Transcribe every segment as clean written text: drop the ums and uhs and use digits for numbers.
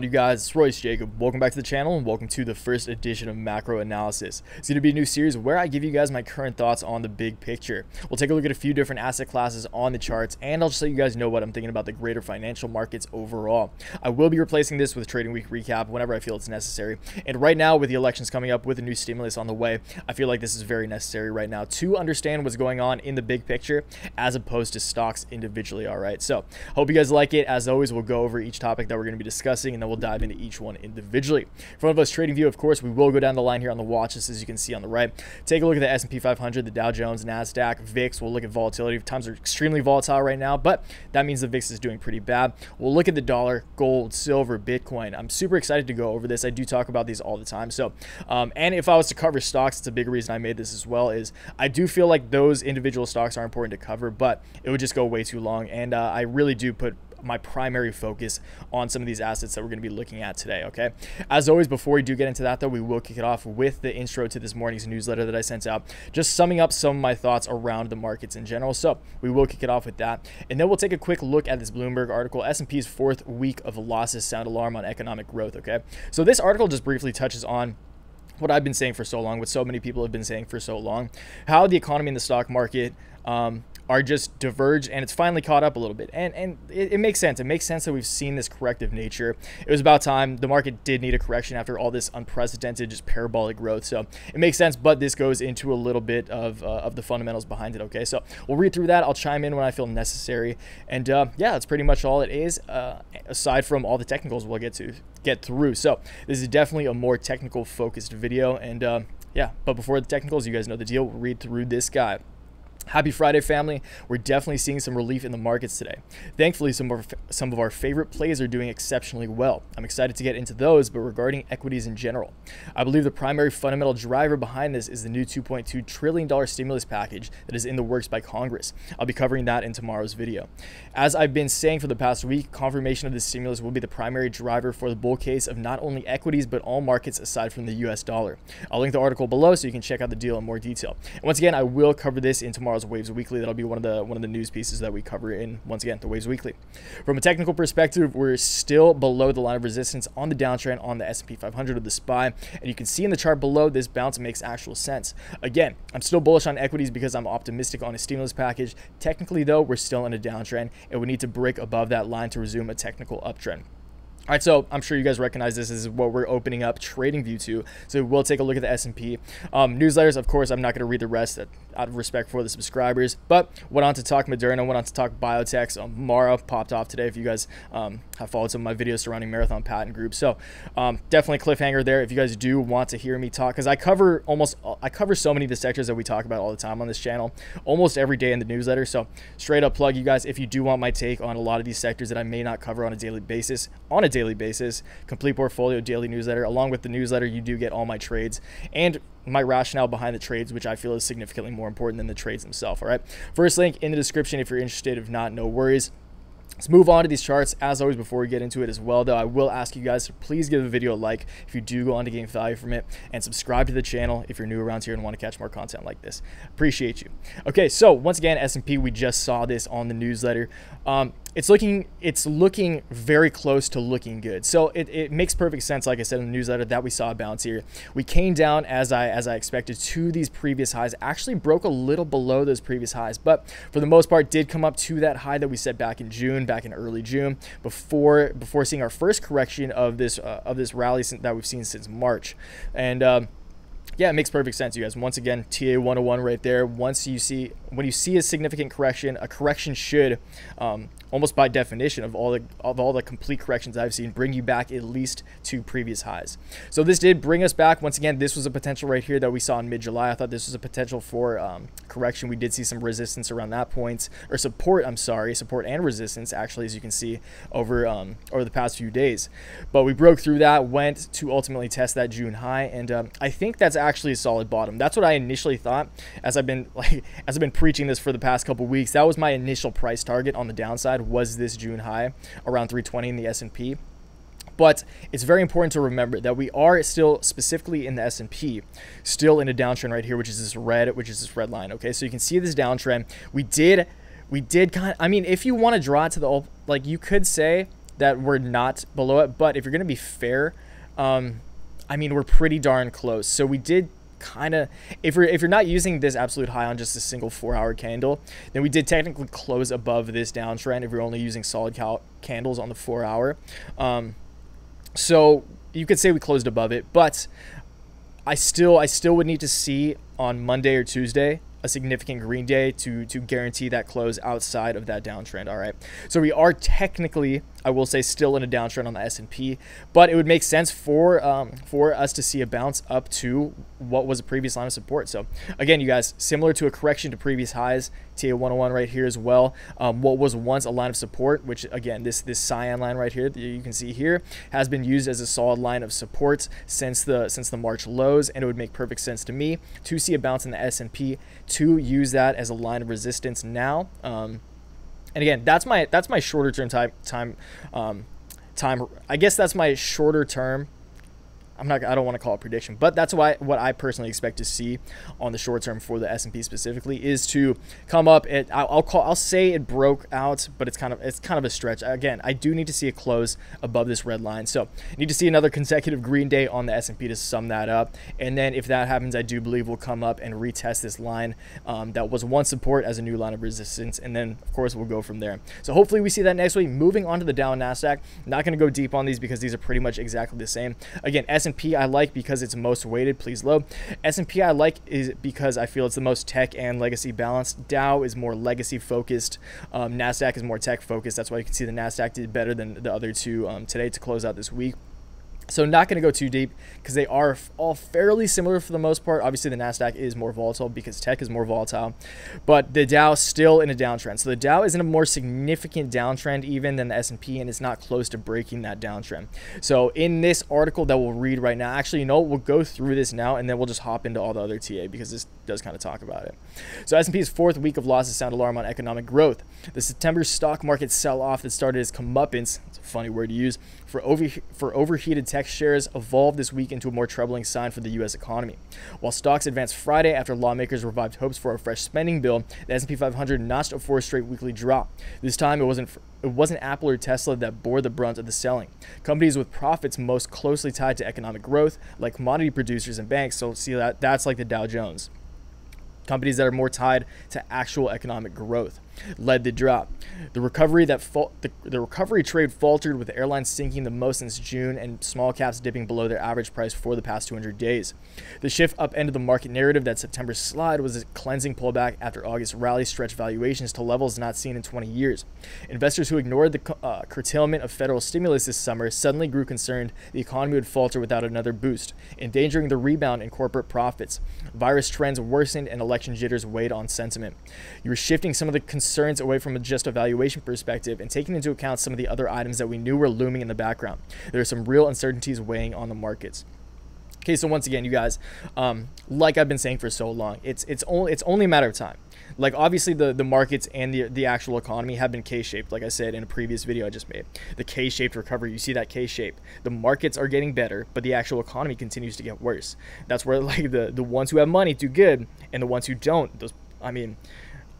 You guys, it's Royce Jacob. Welcome back to the channel and welcome to the first edition of Macro Analysis. It's going to be a new series where I give you guys my current thoughts on the big picture. We'll take a look at a few different asset classes on the charts, and I'll just let you guys know what I'm thinking about the greater financial markets overall. I will be replacing this with Trading Week recap whenever I feel it's necessary. And right now, with the elections coming up, with a new stimulus on the way, I feel like this is very necessary right now to understand what's going on in the big picture as opposed to stocks individually. All right, so hope you guys like it. As always, we'll go over each topic that we're going to be discussing, and then we'll dive into each one individually. For one of us trading view, of course, we will go down the line here on the watch list, as you can see on the right. Take a look at the S&P 500, the Dow Jones, Nasdaq, VIX. We'll look at volatility. Times are extremely volatile right now, but that means the VIX is doing pretty bad. We'll look at the dollar, gold, silver, Bitcoin. I'm super excited to go over this. I do talk about these all the time. So, and if I was to cover stocks, it's a big reason I made this as well, is I do feel like those individual stocks are important to cover, but it would just go way too long. And I really do put my primary focus on some of these assets that we're going to be looking at today. Okay, as always, before we do get into that though, we will kick it off with the intro to this morning's newsletter that I sent out, just summing up some of my thoughts around the markets in general. So we will kick it off with that, and then we'll take a quick look at this Bloomberg article, S&P's fourth week of losses sound alarm on economic growth. Okay, so this article just briefly touches on what I've been saying for so long, what so many people have been saying for so long, how the economy and the stock market are just diverged, and it's finally caught up a little bit. And it makes sense. It makes sense that we've seen this corrective nature. It was about time. The market did need a correction after all this unprecedented, just parabolic growth. So it makes sense, but this goes into a little bit of the fundamentals behind it. Okay, so we'll read through that. I'll chime in when I feel necessary. And yeah, that's pretty much all it is, aside from all the technicals we'll get through. So this is definitely a more technical focused video. And yeah, but before the technicals, you guys know the deal. We'll read through this guy. Happy Friday, family. We're definitely seeing some relief in the markets today. Thankfully, some of our favorite plays are doing exceptionally well. I'm excited to get into those, but regarding equities in general, I believe the primary fundamental driver behind this is the new $2.2 trillion stimulus package that is in the works by Congress. I'll be covering that in tomorrow's video. As I've been saying for the past week, confirmation of this stimulus will be the primary driver for the bull case of not only equities, but all markets aside from the US dollar. I'll link the article below so you can check out the deal in more detail. And once again, I will cover this in tomorrow's Waves Weekly. That'll be one of the news pieces that we cover in, once again, the Waves Weekly. From a technical perspective, we're still below the line of resistance on the downtrend on the S&P 500 of the SPY, and you can see in the chart below this bounce makes actual sense. Again, I'm still bullish on equities because I'm optimistic on a stimulus package. Technically though, we're still in a downtrend, and we need to break above that line to resume a technical uptrend. All right, so I'm sure you guys recognize this is what we're opening up Trading View to. So we'll take a look at the S&P. Newsletters, of course, I'm not going to read the rest out of respect for the subscribers, but went on to talk Moderna, went on to talk biotechs. Mara popped off today if you guys have followed some of my videos surrounding Marathon Patent Group. So definitely cliffhanger there if you guys do want to hear me talk, because I cover so many of the sectors that we talk about all the time on this channel, almost every day in the newsletter. So straight up plug you guys if you do want my take on a lot of these sectors that I may not cover on a daily basis. Complete portfolio daily newsletter. Along with the newsletter, you do get all my trades and my rationale behind the trades, which I feel is significantly more important than the trades themselves. All right, first link in the description if you're interested. If not, no worries. Let's move on to these charts. As always, before we get into it as well, though, I will ask you guys to please give the video a like if you do go on to gain value from it, and subscribe to the channel if you're new around here and want to catch more content like this. Appreciate you. Okay, so once again, S&P, we just saw this on the newsletter. It's looking very close to looking good. So it makes perfect sense, like I said in the newsletter, that we saw a bounce here. We came down as I expected to these previous highs, actually broke a little below those previous highs, but for the most part did come up to that high that we set back in June, back in early June, before seeing our first correction of this rally that we've seen since March. And yeah, it makes perfect sense, you guys. Once again, TA 101 right there. When you see a significant correction, a correction should, almost by definition of all the complete corrections I've seen, bring you back at least to previous highs. So this did bring us back. Once again, this was a potential right here that we saw in mid-July. I thought this was a potential for correction. We did see some resistance around that point, or support. I'm sorry, support and resistance actually, as you can see over the past few days. But we broke through that, went to ultimately test that June high, and I think that's actually a solid bottom. That's what I initially thought, as I've been preaching this for the past couple weeks. That was my initial price target on the downside, was this June high around 320 in the S&P. But it's very important to remember that we are still, specifically in the S&P, still in a downtrend right here, which is this red line. Okay, so you can see this downtrend. We did kind of, I mean, if you want to draw it to the, like, you could say that we're not below it. But if you're going to be fair, I mean, we're pretty darn close. So we did kind of, if you're not using this absolute high on just a single 4-hour candle, then we did technically close above this downtrend if you're only using solid candles on the 4-hour. So you could say we closed above it, but I still would need to see on Monday or Tuesday a significant green day to guarantee that close outside of that downtrend. All right, so we are technically, I will say, still in a downtrend on the S&P, but it would make sense for us to see a bounce up to what was a previous line of support. So again, you guys, similar to a correction to previous highs, TA 101 right here as well. What was once a line of support, which again, this cyan line right here that you can see here, has been used as a solid line of support since the March lows, and it would make perfect sense to me to see a bounce in the S&P to use that as a line of resistance now. And again, that's my shorter term time. I guess that's my shorter term. I don't want to call it prediction, but that's what I personally expect to see on the short term for the S&P specifically is to come up. I'll say it broke out, but it's kind of a stretch. Again, I do need to see a close above this red line, so I need to see another consecutive green day on the S&P to sum that up. And then if that happens, I do believe we'll come up and retest this line that was once support as a new line of resistance, and then of course we'll go from there. So hopefully we see that next week. Moving on to the Dow and Nasdaq. Not going to go deep on these because these are pretty much exactly the same. Again, S&P I like because it's most weighted, please low. S&P I like is because I feel it's the most tech and legacy balanced. Dow is more legacy focused. Nasdaq is more tech focused. That's why you can see the Nasdaq did better than the other two today to close out this week. So not going to go too deep because they are all fairly similar for the most part. Obviously, the Nasdaq is more volatile because tech is more volatile, but the Dow still in a downtrend. So the Dow is in a more significant downtrend even than the S&P, and it's not close to breaking that downtrend. So in this article that we'll read right now, actually, you know, we'll go through this now, and then we'll just hop into all the other TA because this does kind of talk about it. So S&P's fourth week of losses sound alarm on economic growth. The September stock market sell-off that started as comeuppance, it's a funny word to use, for overheated tech shares evolved this week into a more troubling sign for the U.S. economy. While stocks advanced Friday after lawmakers revived hopes for a fresh spending bill, the S&P 500 notched a 4th straight weekly drop. This time, it wasn't Apple or Tesla that bore the brunt of the selling. Companies with profits most closely tied to economic growth, like commodity producers and banks, so see that's like the Dow Jones. Companies that are more tied to actual economic growth led the drop. The recovery trade faltered, with airlines sinking the most since June and small caps dipping below their average price for the past 200 days. The shift upended the market narrative that September's slide was a cleansing pullback after August rally stretched valuations to levels not seen in 20 years. Investors who ignored the curtailment of federal stimulus this summer suddenly grew concerned the economy would falter without another boost, endangering the rebound in corporate profits. Virus trends worsened and election jitters weighed on sentiment. You were shifting some of the concerns away from just a valuation perspective and taking into account some of the other items that we knew were looming in the background. There are some real uncertainties weighing on the markets. Okay, so once again, you guys, like I've been saying for so long, it's only a matter of time. Like, obviously, the markets and the actual economy have been K-shaped, like I said in a previous video I just made. The K-shaped recovery, you see that K-shape. The markets are getting better, but the actual economy continues to get worse. That's where, like, the ones who have money do good, and the ones who don't,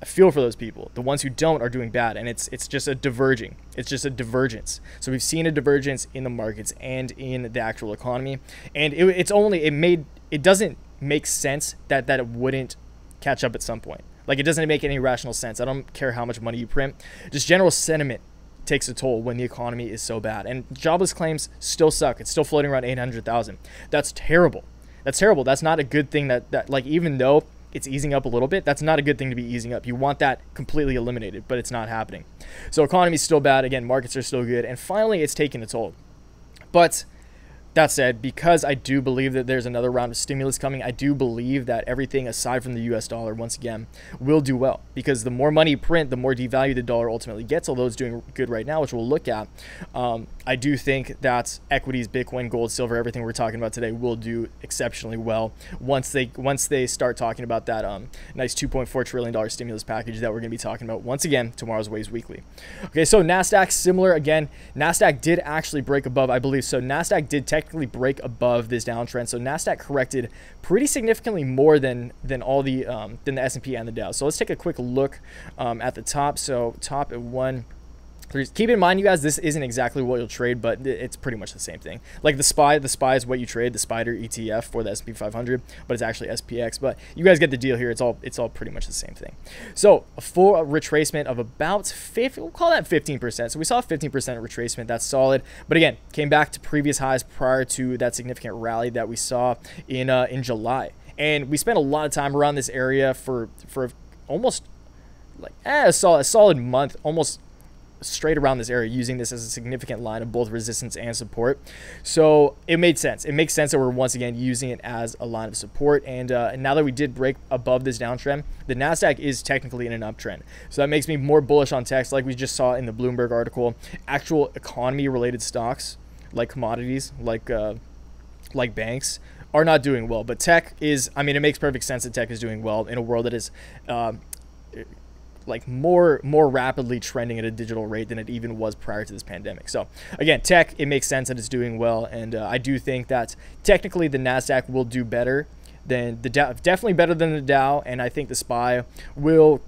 I feel for those people. The ones who don't are doing bad, and it's just a diverging. It's just a divergence. So we've seen a divergence in the markets and in the actual economy, and it doesn't make sense that it wouldn't catch up at some point. Like, it doesn't make any rational sense. I don't care how much money you print. Just general sentiment takes a toll when the economy is so bad, and jobless claims still suck. It's still floating around 800,000. That's terrible. That's terrible. That's not a good thing. That like, even though it's easing up a little bit, that's not a good thing to be easing up. You want that completely eliminated, but it's not happening. So economy's still bad. Again, markets are still good. And finally, it's taking a toll. But that said, because I do believe that there's another round of stimulus coming, I do believe that everything aside from the US dollar, once again, will do well. Because the more money you print, the more devalued the dollar ultimately gets, although it's doing good right now, which we'll look at. I do think that equities, Bitcoin, gold, silver, everything we're talking about today will do exceptionally well once they start talking about that nice $2.4 trillion stimulus package that we're going to be talking about once again tomorrow's Waves Weekly. Okay, so Nasdaq, similar again. Nasdaq did actually break above, I believe. So Nasdaq did technically break above this downtrend. So Nasdaq corrected pretty significantly more than the S&P and the Dow. So let's take a quick look at the top. So top at Keep in mind, you guys, this isn't exactly what you'll trade, but it's pretty much the same thing. Like the SPY is what you trade, the Spider ETF for the S&P 500, but it's actually SPX. But you guys get the deal here. It's all pretty much the same thing. So for a retracement of about 50, we'll call that 15%. So we saw a 15% retracement. That's solid. But again, came back to previous highs prior to that significant rally that we saw in July. And we spent a lot of time around this area for almost like a solid month, almost straight around this area, using this as a significant line of both resistance and support. So it made sense. It makes sense that we're once again using it as a line of support. And now that we did break above this downtrend, the Nasdaq is technically in an uptrend. So that makes me more bullish on techs, like we just saw in the Bloomberg article. Actual economy related stocks like commodities, like banks, are not doing well. But tech is, I mean, it makes perfect sense that tech is doing well in a world that is like more rapidly trending at a digital rate than it even was prior to this pandemic. So again, tech, it makes sense that it's doing well, and I do think that technically the Nasdaq will do better than the Dow, definitely better than the Dow, and I think the SPY will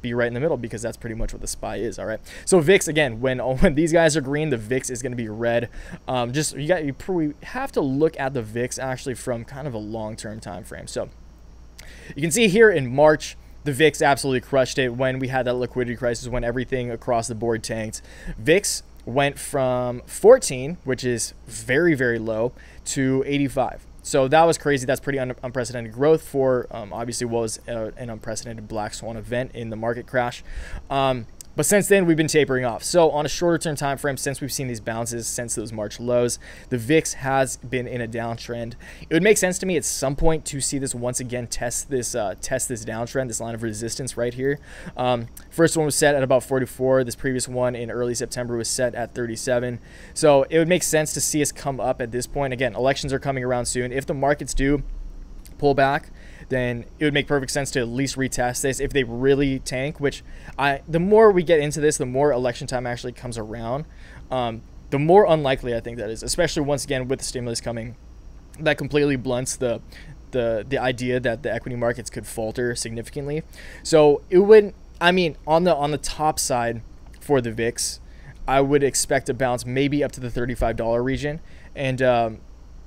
be right in the middle, because that's pretty much what the SPY is. All right, so VIX, again, when these guys are green, the VIX is going to be red. You have to look at the VIX actually from kind of a long-term time frame. So you can see here in March, the VIX absolutely crushed it when we had that liquidity crisis, when everything across the board tanked. VIX went from 14, which is very, very low, to 85. So that was crazy. That's pretty unprecedented growth for obviously was an unprecedented black swan event in the market crash. But since then, we've been tapering off. So on a shorter term time frame, since we've seen these bounces, since those March lows, the VIX has been in a downtrend. It would make sense to me at some point to see this once again test this downtrend, this line of resistance right here. First one was set at about 44. This previous one in early September was set at 37. So it would make sense to see us come up at this point. Again, elections are coming around soon. If the markets do pull back, then it would make perfect sense to at least retest this. If they really tank, which the more we get into this, the more election time actually comes around, the more unlikely I think that is, especially once again with the stimulus coming. That completely blunts the idea that the equity markets could falter significantly. So it would, I mean, on the top side for the VIX, I would expect a bounce maybe up to the $35 region, and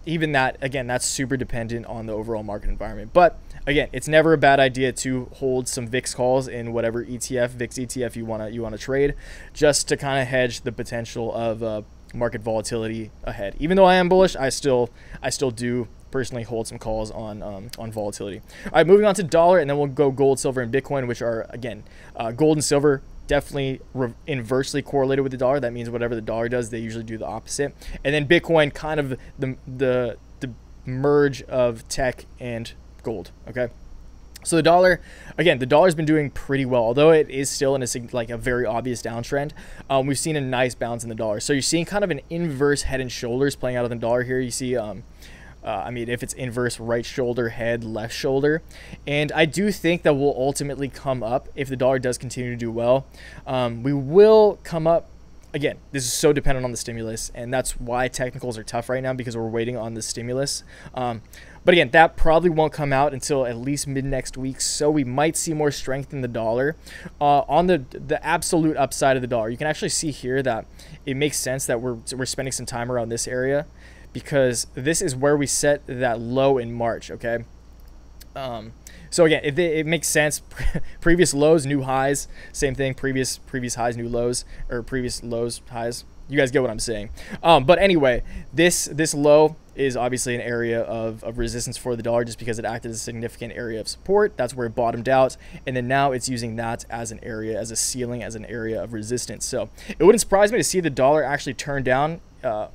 even that, again, that's super dependent on the overall market environment. But again, it's never a bad idea to hold some VIX calls in whatever ETF, VIX ETF you wanna trade, just to kind of hedge the potential of market volatility ahead. Even though I am bullish, I still do personally hold some calls on volatility. All right, moving on to dollar, and then we'll go gold, silver, and Bitcoin, which are, again, gold and silver definitely inversely correlated with the dollar. That means whatever the dollar does, they usually do the opposite. And then Bitcoin, kind of the merge of tech and gold. Okay, so the dollar, again, the dollar's been doing pretty well, although it is still in a very obvious downtrend. We've seen a nice bounce in the dollar. So you're seeing kind of an inverse head and shoulders playing out of the dollar here. You see I mean, if it's inverse right shoulder, head, left shoulder. And I do think that we'll ultimately come up if the dollar does continue to do well. We will come up. Again, this is so dependent on the stimulus, and that's why technicals are tough right now, because we're waiting on the stimulus. But again, that probably won't come out until at least mid next week, so we might see more strength in the dollar. On the absolute upside of the dollar, you can actually see here that it makes sense that we're spending some time around this area, because this is where we set that low in March. Okay, so again, it makes sense. Previous lows, new highs, same thing. Previous highs, new lows, or previous lows, highs. You guys get what I'm saying. But anyway, this low is obviously an area of resistance for the dollar, just because it acted as a significant area of support. That's where it bottomed out, and then now it's using that as an area, as a ceiling, as an area of resistance. So it wouldn't surprise me to see the dollar actually turn down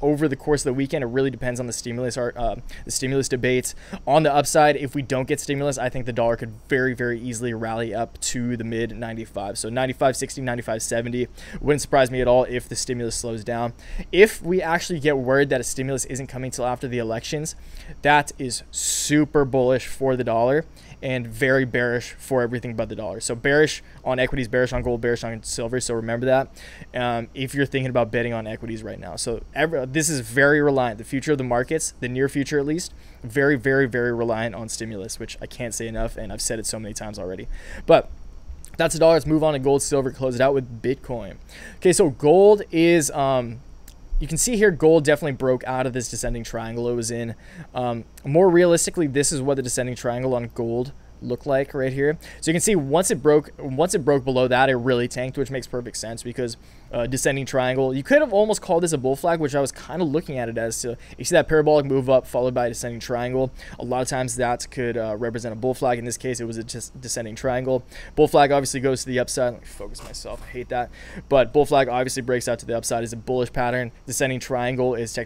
over the course of the weekend. It really depends on the stimulus debates. On the upside, if we don't get stimulus, I think the dollar could very, very easily rally up to the mid 95. So 95.60, 95.70. Wouldn't surprise me at all if the stimulus slows down. If we actually get word that a stimulus isn't coming till after the elections, that is super bullish for the dollar and very bearish for everything but the dollar. So bearish on equities, bearish on gold, bearish on silver. So remember that if you're thinking about betting on equities right now. So this is very reliant. The future of the markets, the near future at least, very, very, very reliant on stimulus, which I can't say enough, and I've said it so many times already. But That's a dollar. Let's move on to gold, silver, close it out with Bitcoin. Okay, so gold is, you can see here gold definitely broke out of this descending triangle it was in. More realistically, this is what the descending triangle on gold look like right here. So you can see once it broke below that, it really tanked, which makes perfect sense because descending triangle, you could have almost called this a bull flag, which I was kind of looking at it as. So you see that parabolic move up followed by a descending triangle. A lot of times that could represent a bull flag. In this case, it was a descending triangle. Bull flag obviously goes to the upside. Let me focus myself. I hate that. But bull flag obviously breaks out to the upside, is a bullish pattern. Descending triangle is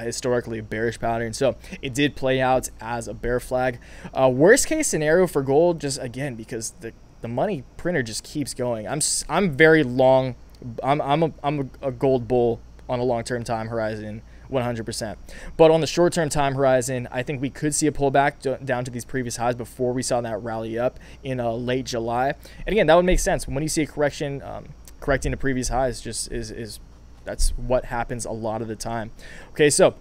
historically a bearish pattern. So it did play out as a bear flag. Worst case scenario for gold, just again, because the money printer just keeps going. I'm very long. I'm a gold bull on a long-term time horizon, 100%. But on the short-term time horizon, I think we could see a pullback down to these previous highs before we saw that rally up in late July. And again, that would make sense when you see a correction, correcting the previous highs. Just that's what happens a lot of the time. Okay, so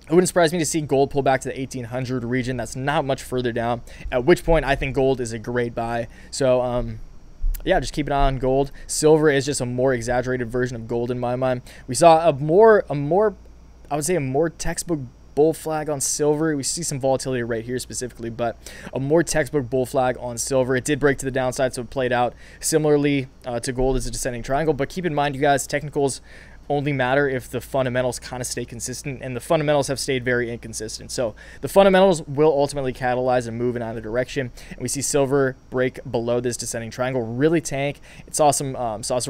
it wouldn't surprise me to see gold pull back to the 1800 region. That's not much further down, at which point I think gold is a great buy. So yeah, just keep an eye on gold. Silver is just a more exaggerated version of gold in my mind. We saw I would say a more textbook bull flag on silver. We see some volatility right here specifically, but a more textbook bull flag on silver. It did break to the downside, so it played out similarly to gold as a descending triangle. But keep in mind, you guys, technicals only matter if the fundamentals kind of stay consistent, and the fundamentals have stayed very inconsistent. So the fundamentals will ultimately catalyze and move in either direction. And we see silver break below this descending triangle, really tank. It saw some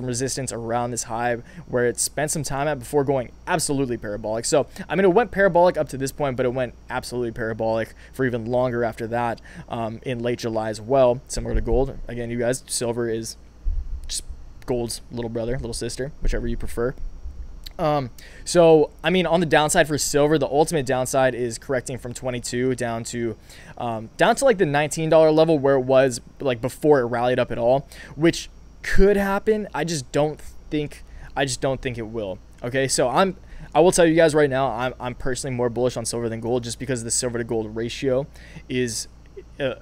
resistance around this high where it spent some time at before going absolutely parabolic. So I mean, it went parabolic up to this point, but it went absolutely parabolic for even longer after that in late July as well, similar to gold. Again, you guys, silver is just gold's little brother, little sister, whichever you prefer. So I mean, on the downside for silver, the ultimate downside is correcting from 22 down to like the $19 level where it was like before it rallied up at all, which could happen. I just don't think it will. Okay, so I will tell you guys right now, I'm personally more bullish on silver than gold, just because the silver to gold ratio is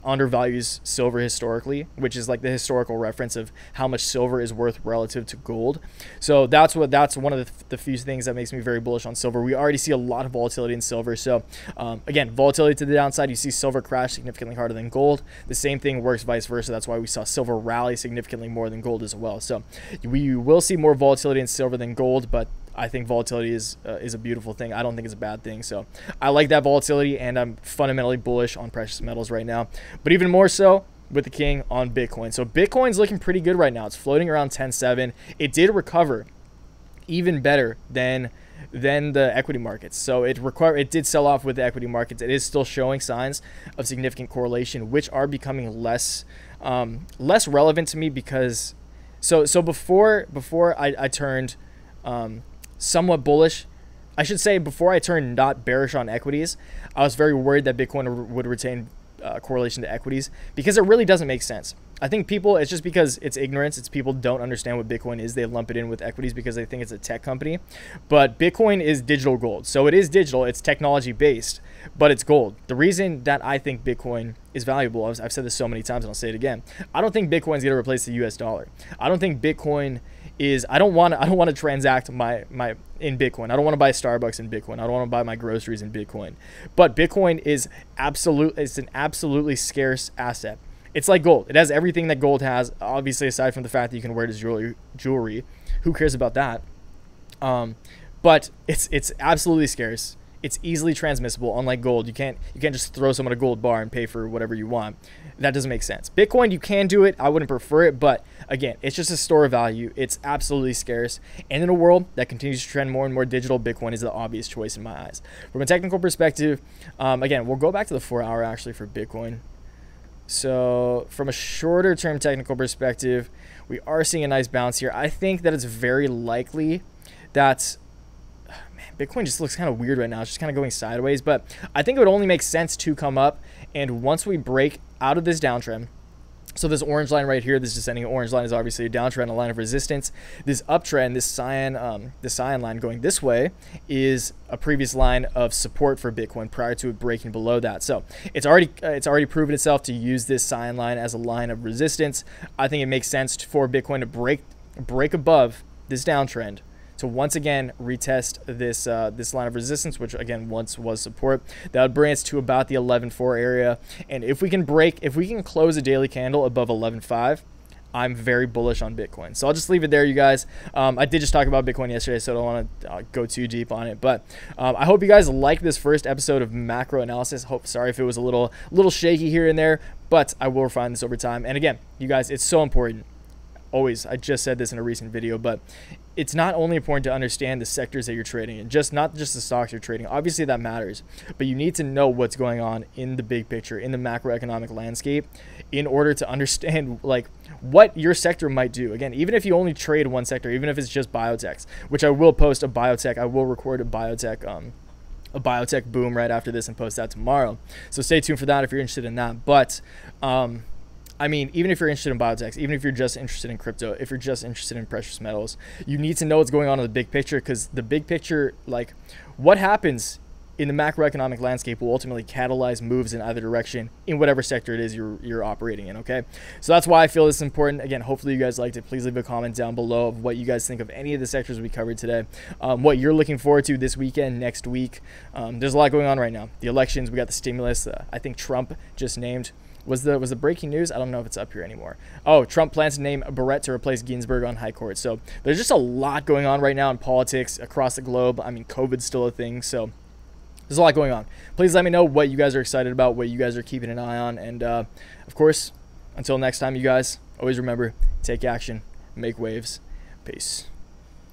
undervalues silver historically, which is like the historical reference of how much silver is worth relative to gold. So that's one of the few things that makes me very bullish on silver. We already see a lot of volatility in silver. So again, volatility to the downside, you see silver crash significantly harder than gold. The same thing works vice versa. That's why we saw silver rally significantly more than gold as well. So we will see more volatility in silver than gold, but I think volatility is a beautiful thing. I don't think it's a bad thing. So I like that volatility, and I'm fundamentally bullish on precious metals right now. But even more so with the king on Bitcoin. So Bitcoin's looking pretty good right now. It's floating around 10.7. It did recover even better than the equity markets. So it did sell off with the equity markets. It is still showing signs of significant correlation, which are becoming less relevant to me because so before I turned somewhat bullish, I should say, before I turned not bearish on equities, I was very worried that Bitcoin would retain correlation to equities, because it really doesn't make sense. I think people, it's just because it's ignorance. It's people don't understand what Bitcoin is. They lump it in with equities because they think it's a tech company. But Bitcoin is digital gold. So it is digital. It's technology based, but it's gold. The reason that I think Bitcoin is valuable, I've said this so many times and I'll say it again. I don't think Bitcoin's going to replace the US dollar. I don't think Bitcoin is, I don't want to transact my in Bitcoin. I don't want to buy Starbucks in Bitcoin. I don't want to buy my groceries in Bitcoin. But Bitcoin is it's an absolutely scarce asset. It's like gold. It has everything that gold has, obviously, aside from the fact that you can wear it as jewelry. Who cares about that? But it's absolutely scarce. It's easily transmissible. Unlike gold, you can't just throw someone a gold bar and pay for whatever you want. That doesn't make sense. Bitcoin, you can do it. I wouldn't prefer it, but again, it's just a store of value. It's absolutely scarce. And in a world that continues to trend more and more digital, Bitcoin is the obvious choice in my eyes. From a technical perspective, again, we'll go back to the 4 hour actually for Bitcoin. So from a shorter term technical perspective, we are seeing a nice bounce here. I think that it's very likely that Bitcoin just looks kind of weird right now. It's just kind of going sideways, but I think it would only make sense to come up, and once we break out of this downtrend So this orange line right here, this descending orange line, is obviously a downtrend, a line of resistance. This uptrend, this cyan line going this way, is a previous line of support for Bitcoin prior to it breaking below that. So it's already proven itself to use this cyan line as a line of resistance. I think it makes sense for Bitcoin to break above this downtrend, to once again retest this line of resistance, which again once was support. That would bring us to about the 11.4 area, and if we can close a daily candle above 11.5, I'm very bullish on Bitcoin. So I'll just leave it there, you guys. I did just talk about Bitcoin yesterday, so I don't want to go too deep on it, but I hope you guys like this first episode of macro analysis. Sorry if it was a little shaky here and there, but I will refine this over time. And again, you guys, it's so important. Always, I just said this in a recent video, but it's not only important to understand the sectors that you're trading in, not just the stocks you're trading. Obviously that matters, but you need to know what's going on in the big picture, in the macroeconomic landscape, in order to understand like what your sector might do. Again, even if you only trade one sector, even if it's just biotechs, which I will post I will record a biotech boom right after this and post that tomorrow. So stay tuned for that if you're interested in that. But I mean, even if you're interested in biotechs, even if you're just interested in crypto, if you're just interested in precious metals, you need to know what's going on in the big picture, because the big picture, like what happens in the macroeconomic landscape, will ultimately catalyze moves in either direction in whatever sector it is you're operating in, okay? So that's why I feel this is important. Again, hopefully you guys liked it. Please leave a comment down below of what you guys think of any of the sectors we covered today, what you're looking forward to this weekend, next week. There's a lot going on right now. The elections, we got the stimulus. I think Trump just named... Was the breaking news? I don't know if it's up here anymore. Oh, Trump plans to name Barrett to replace Ginsburg on High Court. So there's just a lot going on right now in politics across the globe. I mean, COVID's still a thing, so there's a lot going on. Please let me know what you guys are excited about, what you guys are keeping an eye on. And, of course, until next time, you guys, always remember, take action, make waves. Peace.